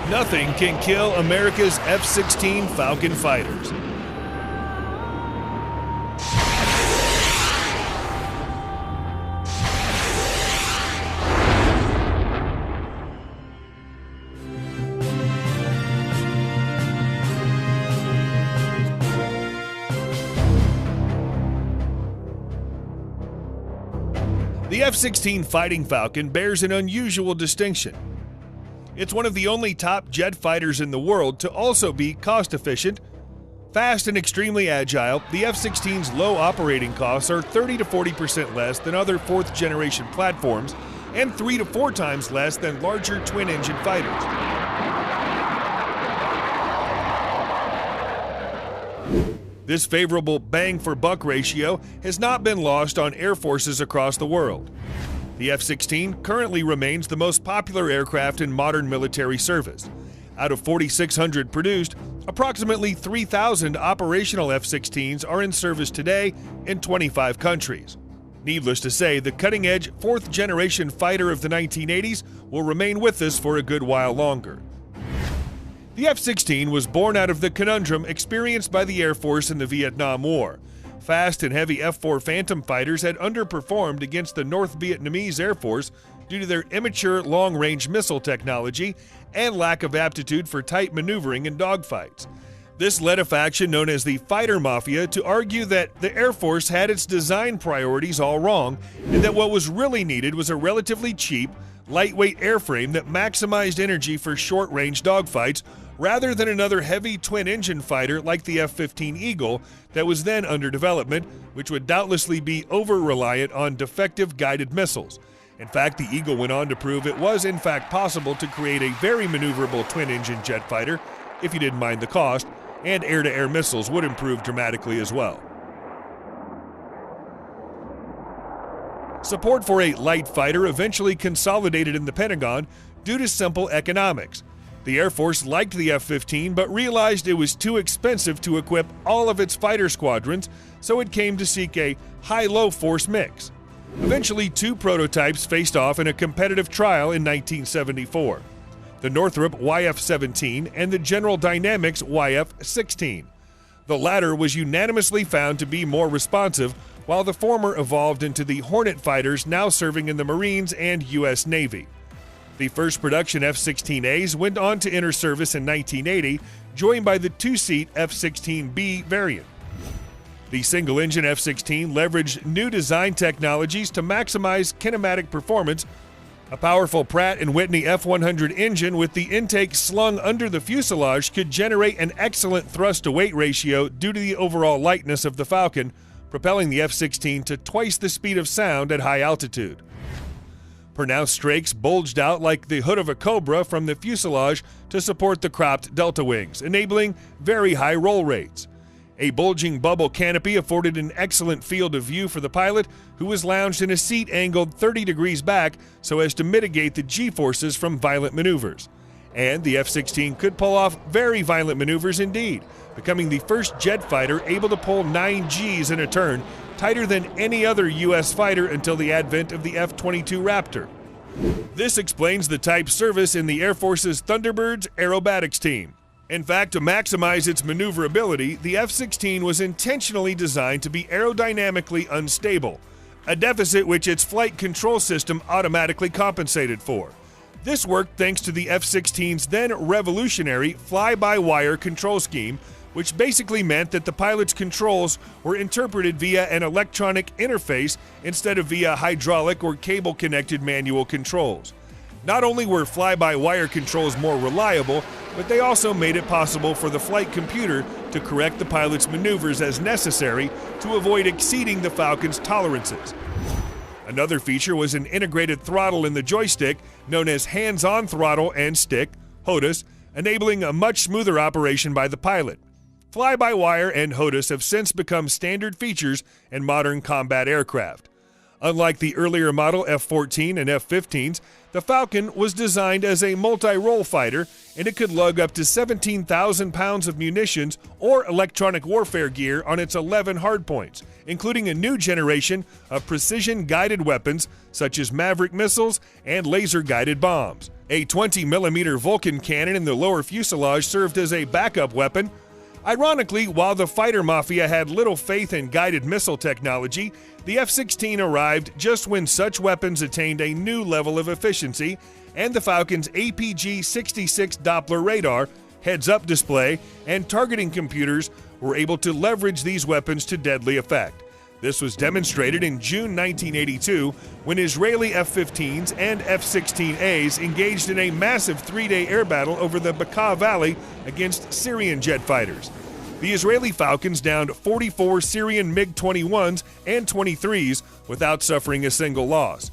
Nothing can kill America's F-16 Falcon fighters. The F-16 Fighting Falcon bears an unusual distinction. It's one of the only top jet fighters in the world to also be cost-efficient, fast and extremely agile. The F-16's low operating costs are 30 to 40% less than other fourth-generation platforms and 3 to 4 times less than larger twin-engine fighters. This favorable bang-for-buck ratio has not been lost on air forces across the world. The F-16 currently remains the most popular aircraft in modern military service. Out of 4,600 produced, approximately 3,000 operational F-16s are in service today in 25 countries. Needless to say, the cutting-edge fourth-generation fighter of the 1980s will remain with us for a good while longer. The F-16 was born out of the conundrum experienced by the Air Force in the Vietnam War. Fast and heavy F-4 Phantom fighters had underperformed against the North Vietnamese Air Force due to their immature long-range missile technology and lack of aptitude for tight maneuvering in dogfights. This led a faction known as the Fighter Mafia to argue that the Air Force had its design priorities all wrong and that what was really needed was a relatively cheap, lightweight airframe that maximized energy for short-range dogfights rather than another heavy twin-engine fighter like the F-15 Eagle that was then under development, which would doubtlessly be over-reliant on defective guided missiles. In fact, the Eagle went on to prove it was in fact possible to create a very maneuverable twin-engine jet fighter if you didn't mind the cost, and air-to-air missiles would improve dramatically as well. Support for a light fighter eventually consolidated in the Pentagon due to simple economics. The Air Force liked the F-15 but realized it was too expensive to equip all of its fighter squadrons, so it came to seek a high-low force mix. Eventually, 2 prototypes faced off in a competitive trial in 1974. The Northrop YF-17 and the General Dynamics YF-16. The latter was unanimously found to be more responsive, while the former evolved into the Hornet fighters now serving in the Marines and U.S. Navy. The first production F-16As went on to enter service in 1980, joined by the 2-seat F-16B variant. The single-engine F-16 leveraged new design technologies to maximize kinematic performance. A powerful Pratt & Whitney F-100 engine with the intake slung under the fuselage could generate an excellent thrust-to-weight ratio due to the overall lightness of the Falcon, propelling the F-16 to twice the speed of sound at high altitude. Pronounced strakes bulged out like the hood of a Cobra from the fuselage to support the cropped delta wings, enabling very high roll rates. A bulging bubble canopy afforded an excellent field of view for the pilot, who was lounged in a seat angled 30 degrees back so as to mitigate the G-forces from violent maneuvers. And the F-16 could pull off very violent maneuvers indeed, becoming the first jet fighter able to pull 9 Gs in a turn, tighter than any other U.S. fighter until the advent of the F-22 Raptor. This explains the type's service in the Air Force's Thunderbirds aerobatics team. In fact, to maximize its maneuverability, the F-16 was intentionally designed to be aerodynamically unstable, a deficit which its flight control system automatically compensated for. This worked thanks to the F-16's then revolutionary fly-by-wire control scheme, which basically meant that the pilot's controls were interpreted via an electronic interface instead of via hydraulic or cable-connected manual controls. Not only were fly-by-wire controls more reliable, but they also made it possible for the flight computer to correct the pilot's maneuvers as necessary to avoid exceeding the Falcon's tolerances. Another feature was an integrated throttle in the joystick known as hands-on throttle and stick, HOTAS, enabling a much smoother operation by the pilot. Fly-by-wire and HOTAS have since become standard features in modern combat aircraft. Unlike the earlier model F-14 and F-15s, the Falcon was designed as a multi-role fighter, and it could lug up to 17,000 pounds of munitions or electronic warfare gear on its 11 hardpoints, including a new generation of precision-guided weapons such as Maverick missiles and laser-guided bombs. A 20mm Vulcan cannon in the lower fuselage served as a backup weapon. Ironically, while the fighter mafia had little faith in guided missile technology, the F-16 arrived just when such weapons attained a new level of efficiency, and the Falcon's APG-66 Doppler radar, heads-up display, and targeting computers were able to leverage these weapons to deadly effect. This was demonstrated in June 1982 when Israeli F-15s and F-16As engaged in a massive three-day air battle over the Bekaa Valley against Syrian jet fighters. The Israeli Falcons downed 44 Syrian MiG-21s and 23s without suffering a single loss.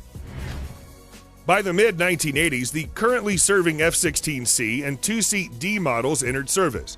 By the mid-1980s, the currently serving F-16C and two-seat D models entered service.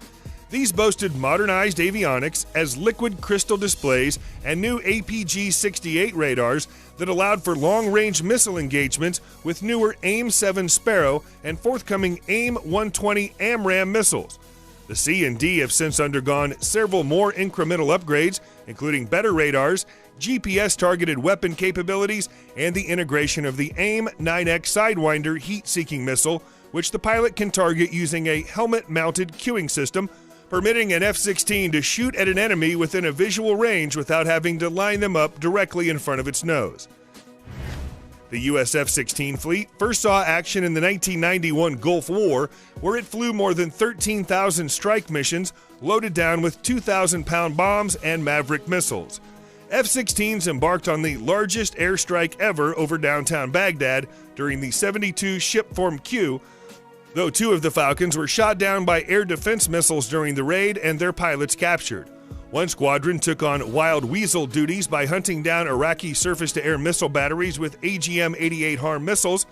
These boasted modernized avionics as liquid crystal displays and new APG-68 radars that allowed for long-range missile engagements with newer AIM-7 Sparrow and forthcoming AIM-120 AMRAAM missiles. The C and D have since undergone several more incremental upgrades, including better radars, GPS-targeted weapon capabilities, and the integration of the AIM-9X Sidewinder heat-seeking missile, which the pilot can target using a helmet-mounted cueing system, permitting an F-16 to shoot at an enemy within a visual range without having to line them up directly in front of its nose. The U.S. F-16 fleet first saw action in the 1991 Gulf War, where it flew more than 13,000 strike missions loaded down with 2,000-pound bombs and Maverick missiles. F-16s embarked on the largest airstrike ever over downtown Baghdad during the 72 Shipform Q, though two of the Falcons were shot down by air defense missiles during the raid and their pilots captured. One squadron took on wild weasel duties by hunting down Iraqi surface-to-air missile batteries with AGM-88 HARM missiles.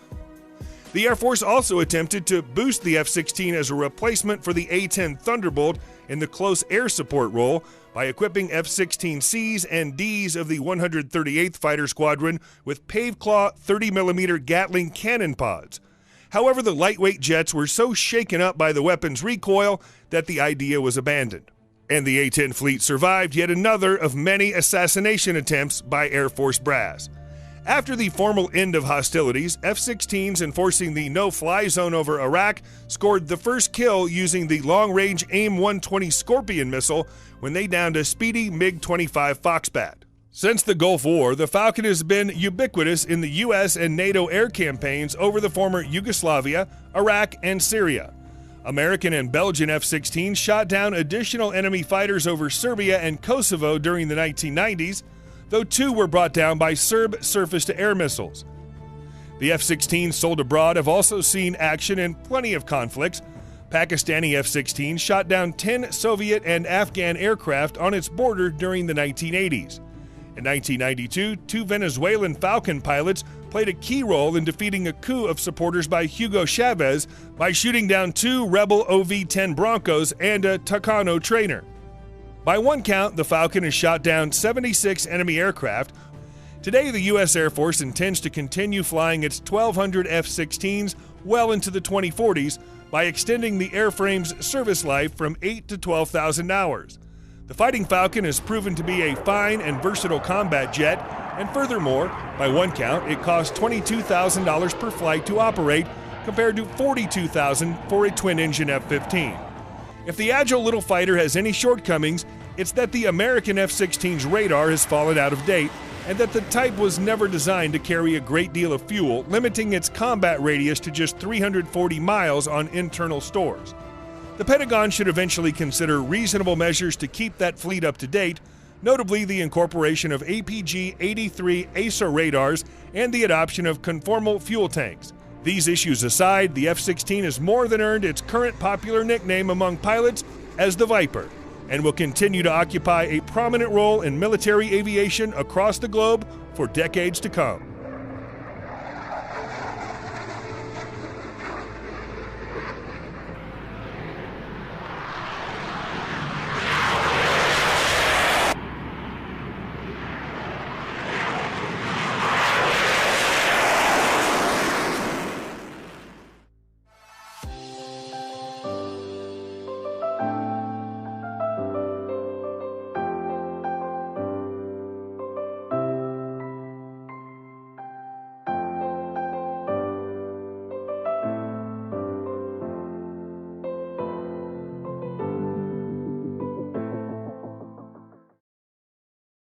The Air Force also attempted to boost the F-16 as a replacement for the A-10 Thunderbolt in the close air support role by equipping F-16Cs and Ds of the 138th Fighter Squadron with Paveclaw 30mm Gatling cannon pods. However, the lightweight jets were so shaken up by the weapon's recoil that the idea was abandoned. And the A-10 fleet survived yet another of many assassination attempts by Air Force brass. After the formal end of hostilities, F-16s enforcing the no-fly zone over Iraq scored the first kill using the long-range AIM-120 Scorpion missile when they downed a speedy MiG-25 Foxbat. Since the Gulf War, the Falcon has been ubiquitous in the U.S. and NATO air campaigns over the former Yugoslavia, Iraq, and Syria. American and Belgian F-16s shot down additional enemy fighters over Serbia and Kosovo during the 1990s, though two were brought down by Serb surface-to-air missiles. The F-16s sold abroad have also seen action in plenty of conflicts. Pakistani F-16 shot down 10 Soviet and Afghan aircraft on its border during the 1980s. In 1992, two Venezuelan Falcon pilots played a key role in defeating a coup of supporters by Hugo Chavez by shooting down two rebel OV-10 Broncos and a Tucano trainer. By one count, the Falcon has shot down 76 enemy aircraft. Today, the U.S. Air Force intends to continue flying its 1,200 F-16s well into the 2040s by extending the airframe's service life from 8 to 12,000 hours. The Fighting Falcon has proven to be a fine and versatile combat jet, and furthermore, by one count, it costs $22,000 per flight to operate compared to $42,000 for a twin-engine F-15. If the agile little fighter has any shortcomings, it's that the American F-16's radar has fallen out of date and that the type was never designed to carry a great deal of fuel, limiting its combat radius to just 340 miles on internal stores. The Pentagon should eventually consider reasonable measures to keep that fleet up to date, notably the incorporation of APG-83 ASA radars and the adoption of conformal fuel tanks. These issues aside, the F-16 has more than earned its current popular nickname among pilots as the Viper, and will continue to occupy a prominent role in military aviation across the globe for decades to come.